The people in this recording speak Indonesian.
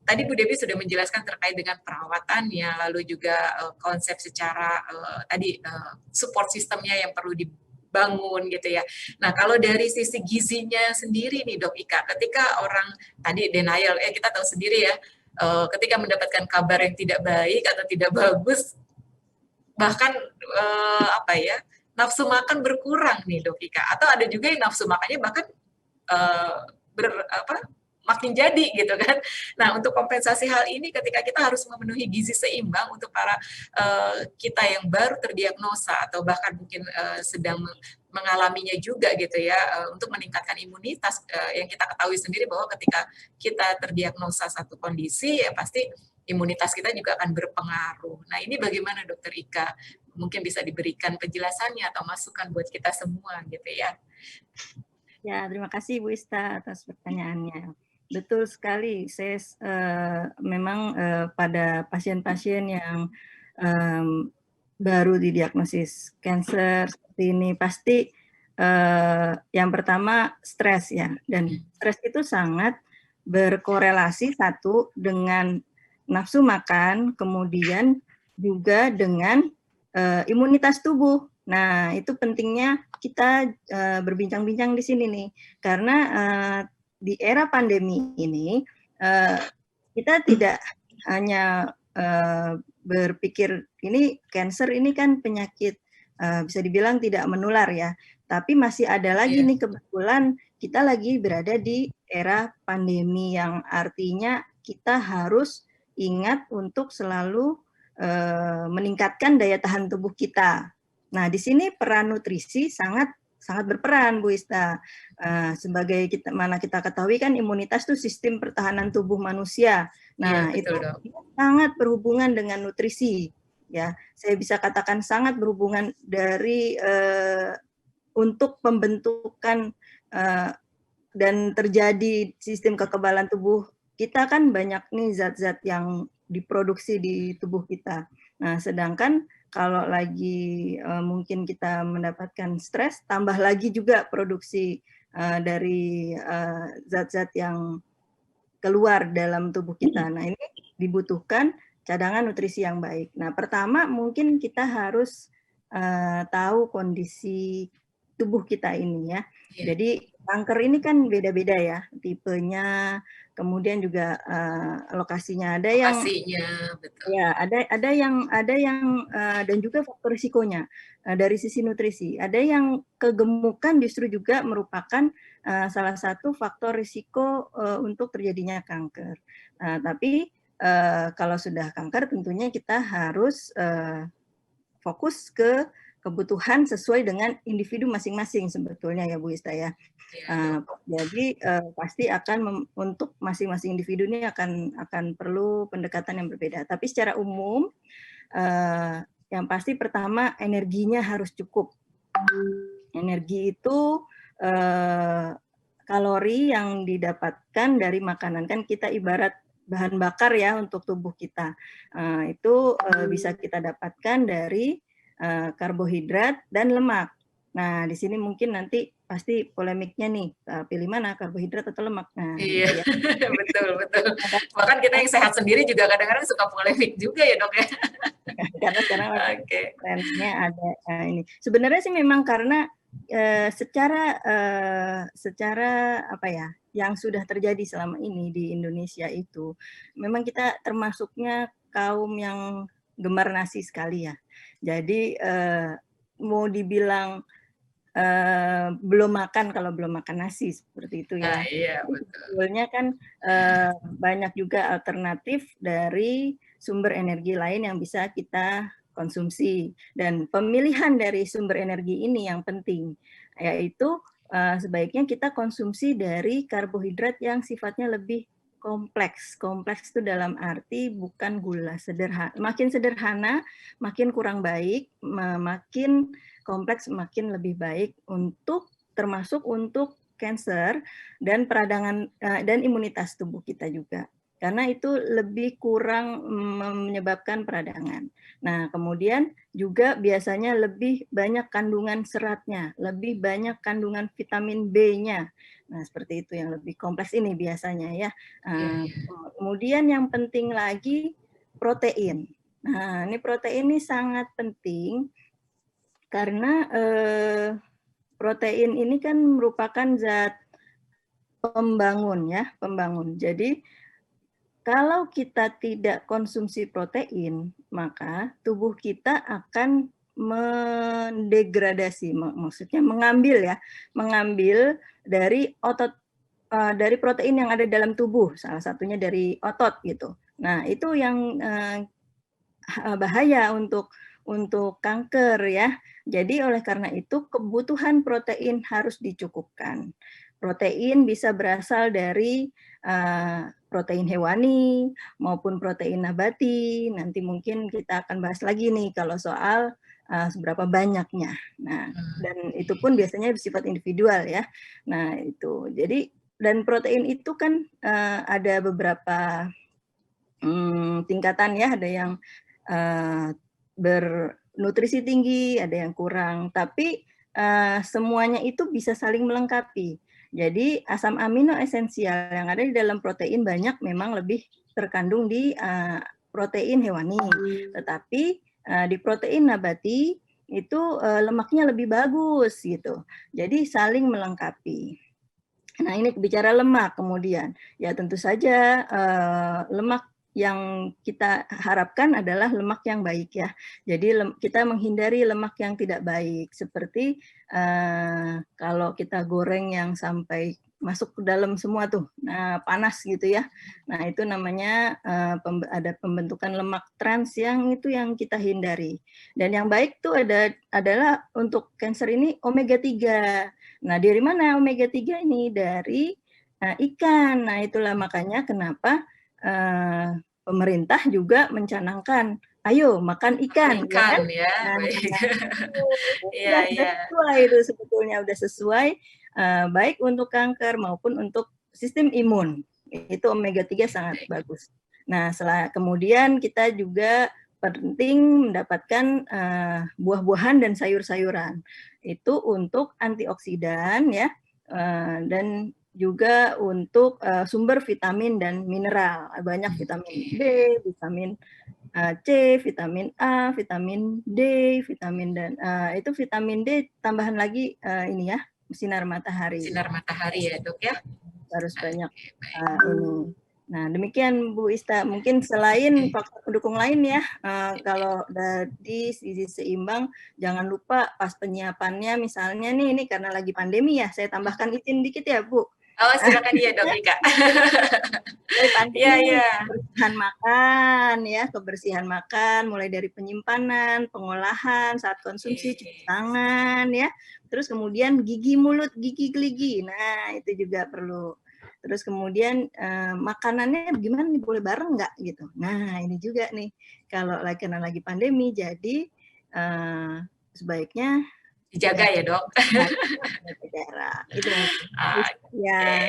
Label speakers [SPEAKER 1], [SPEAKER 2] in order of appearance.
[SPEAKER 1] Tadi Bu Dewi sudah menjelaskan terkait dengan perawatannya, lalu juga konsep secara support sistemnya yang perlu dibangun gitu ya. Nah, kalau dari sisi gizinya sendiri nih Dok Ika, ketika orang tadi denial, kita tahu sendiri ya, ketika mendapatkan kabar yang tidak baik atau tidak bagus, bahkan nafsu makan berkurang nih Dok Ika, atau ada juga yang nafsu makannya bahkan makin jadi gitu kan. Nah, untuk kompensasi hal ini ketika kita harus memenuhi gizi seimbang untuk para kita yang baru terdiagnosa atau bahkan mungkin sedang mengalaminya juga gitu ya, untuk meningkatkan imunitas, yang kita ketahui sendiri bahwa ketika kita terdiagnosa satu kondisi ya pasti imunitas kita juga akan berpengaruh. Nah, ini bagaimana Dokter Ika? Mungkin bisa diberikan penjelasannya atau masukan buat kita semua gitu ya.
[SPEAKER 2] Ya, terima kasih Bu Ista atas pertanyaannya. Betul sekali, saya memang pada pasien-pasien yang baru didiagnosis kanker seperti ini pasti yang pertama stres ya, dan stres itu sangat berkorelasi satu dengan nafsu makan, kemudian juga dengan imunitas tubuh. Nah, itu pentingnya kita berbincang-bincang di sini nih, karena di era pandemi ini kita tidak hanya berpikir ini kanker ini kan penyakit bisa dibilang tidak menular ya, tapi masih ada lagi nih kebetulan kita lagi berada di era pandemi yang artinya kita harus ingat untuk selalu meningkatkan daya tahan tubuh kita. Nah, di sini peran nutrisi sangat berperan, Bu Ista. Sebagai mana kita ketahui kan imunitas itu sistem pertahanan tubuh manusia. Nah, ya, betul, itu sangat berhubungan dengan nutrisi. Ya, saya bisa katakan sangat berhubungan dari untuk pembentukan dan terjadi sistem kekebalan tubuh kita kan banyak nih zat-zat yang diproduksi di tubuh kita. Nah, sedangkan kalau lagi mungkin kita mendapatkan stres, tambah lagi juga produksi dari zat-zat yang keluar dalam tubuh kita. Nah, ini dibutuhkan cadangan nutrisi yang baik. Nah, pertama mungkin kita harus tahu kondisi tubuh kita ini ya. Jadi kanker ini kan beda-beda ya tipenya, kemudian juga lokasinya. Ada yang betul. Ya, ada yang dan juga faktor risikonya dari sisi nutrisi. Ada yang kegemukan justru juga merupakan salah satu faktor risiko untuk terjadinya kanker. Tapi kalau sudah kanker tentunya kita harus fokus ke kebutuhan sesuai dengan individu masing-masing sebetulnya ya Bu Ista ya. Jadi pasti akan untuk masing-masing individu ini akan perlu pendekatan yang berbeda. Tapi secara umum yang pasti pertama energinya harus cukup. Energi itu kalori yang didapatkan dari makanan, kan kita ibarat bahan bakar ya untuk tubuh kita. Itu bisa kita dapatkan dari karbohidrat dan lemak. Nah, di sini mungkin nanti pasti polemiknya nih, pilih mana karbohidrat atau lemak. Nah,
[SPEAKER 1] iya, ya. betul. Bahkan kita yang sehat sendiri juga kadang-kadang suka polemik juga ya Dok ya.
[SPEAKER 2] Karena sekarang trennya ada ini. Sebenarnya sih memang karena secara apa ya, yang sudah terjadi selama ini di Indonesia itu, memang kita termasuknya kaum yang gemar nasi sekali ya. Jadi mau dibilang belum makan kalau belum makan nasi seperti itu ya.
[SPEAKER 1] Iya,
[SPEAKER 2] sebetulnya kan banyak juga alternatif dari sumber energi lain yang bisa kita konsumsi, dan pemilihan dari sumber energi ini yang penting, yaitu sebaiknya kita konsumsi dari karbohidrat yang sifatnya lebih kompleks. Kompleks itu dalam arti bukan gula, sederhana. Makin sederhana, makin kurang baik, makin kompleks makin lebih baik untuk termasuk untuk kanker dan peradangan dan imunitas tubuh kita juga. karena itu lebih kurang menyebabkan peradangan. Nah, kemudian juga biasanya lebih banyak kandungan seratnya, lebih banyak kandungan vitamin B-nya. Nah, seperti itu yang lebih kompleks ini biasanya ya. Kemudian yang penting lagi protein. Nah, ini protein ini sangat penting karena protein ini kan merupakan zat pembangun ya, pembangun. Jadi kalau kita tidak konsumsi protein, maka tubuh kita akan mendegradasi, maksudnya mengambil dari otot, dari protein yang ada dalam tubuh, salah satunya dari otot gitu. Nah, itu yang bahaya untuk kanker ya. Jadi oleh karena itu kebutuhan protein harus dicukupkan. Protein bisa berasal dari protein hewani maupun protein nabati. Nanti mungkin kita akan bahas lagi nih kalau soal seberapa banyaknya. Nah, dan itu pun biasanya bersifat individual ya. Nah, itu. Jadi dan protein itu kan ada beberapa tingkatan ya, ada yang bernutrisi tinggi, ada yang kurang, tapi semuanya itu bisa saling melengkapi. Jadi asam amino esensial yang ada di dalam protein banyak memang lebih terkandung di protein hewani, tetapi di protein nabati itu lemaknya lebih bagus gitu. Jadi saling melengkapi. Nah, ini bicara lemak kemudian. Ya tentu saja lemak yang kita harapkan adalah lemak yang baik ya. Jadi kita menghindari lemak yang tidak baik seperti kalau kita goreng yang sampai masuk ke dalam semua tuh, nah panas gitu ya. Nah itu namanya ada pembentukan lemak trans yang itu yang kita hindari. Dan yang baik tuh adalah untuk kanker ini omega 3. Nah dari mana omega 3 ini? Dari ikan. Nah itulah makanya kenapa pemerintah juga mencanangkan, ayo makan ikan, ya kan?
[SPEAKER 1] Ya,
[SPEAKER 2] Nah,
[SPEAKER 1] baik.
[SPEAKER 2] sudah sesuai itu sebetulnya, udah sesuai baik untuk kanker maupun untuk sistem imun. Itu omega 3 sangat bagus. Nah, kemudian kita juga penting mendapatkan buah-buahan dan sayur-sayuran. Itu untuk antioksidan ya, dan juga untuk sumber vitamin dan mineral. Banyak vitamin B, vitamin C, vitamin A, vitamin D, vitamin dan itu vitamin D tambahan lagi ini ya, sinar matahari.
[SPEAKER 1] Sinar matahari ya, Dok ya.
[SPEAKER 2] Harus banyak ini. Nah, demikian Bu Ista. Mungkin selain faktor pendukung lain ya, kalau dari gizi seimbang, jangan lupa pas penyiapannya misalnya nih, ini karena lagi pandemi ya, saya tambahkan izin dikit ya Bu.
[SPEAKER 1] Oh, silakan ya Dok Ika.
[SPEAKER 2] Kebersihan makan ya, kebersihan makan mulai dari penyimpanan, pengolahan, saat konsumsi cuci tangan ya. Terus kemudian gigi mulut, gigi geligi. Nah, itu juga perlu. Terus kemudian makanannya gimana nih, boleh bareng nggak gitu. Nah, ini juga nih kalau karena lagi pandemi, jadi sebaiknya
[SPEAKER 1] dijaga ya Dok.
[SPEAKER 2] Itu ya.